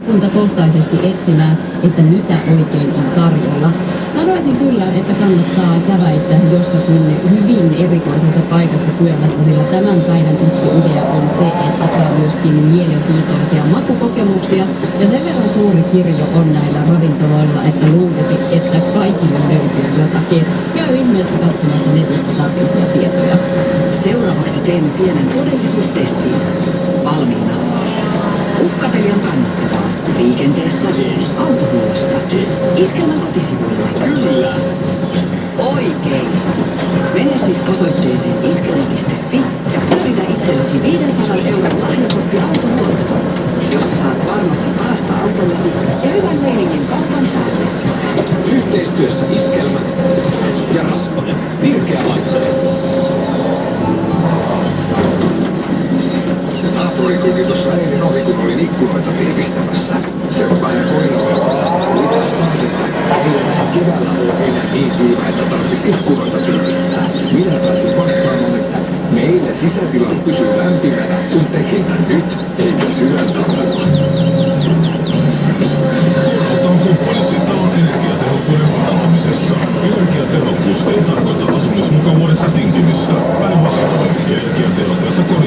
kuntakohtaisesti etsimään, että mitä oikein on tarjolla. Sanoisin kyllä, että kannattaa käväistä jossakin hyvin erikoisessa paikassa syömässä, sillä tämän päivän yksi idea on se, että saa myöskin mielenkiintoisia makukokemuksia. Ja sen verran suuri kirjo on näillä ravintoloilla, että luulisi, että kaikille löytyy jotakin. Käy ihmeessä katsomassa netistä tarkempia tietoja. Seuraavaksi teemme pienen todellisuustestin. Valmiina. Uhkapeli on kannattavaa. Liikenteessä, autohuollossa, Iskelmän kotisivuilla. Kyllä! Oikein! Mene siis osoitteeseen iskelma.fi ja pyöritä itsellesi 500 € lahjakortti autohuoltoon, jossa saat varmasti parasta autollesi ja hyvän meiningin kaupan päälle. Yhteistyössä Iskelmä ja Rasvanen. Virkeä laitteinen. Naapuri kulki tuossa eilen ohi, kun olin ikkunoita tiivistämässä. Se on vähän koiralle. Mitä sanois, että ei enää keväällä ole enää niin kylmä, että tarvitsisi ikkunoita tiivistää. Minä pääsin vastaamaan, että meillä sisätilat pysyy lämpimänä, kun tekitän nyt, eikä sydäntaudella. Auton kumppanisi talon energiatehokkuuden parantamisessa. Energiatehokkuus ei tarkoita asumismukavuudessa tinkimistä. Päinvastoin energiatehokkaassa kodissa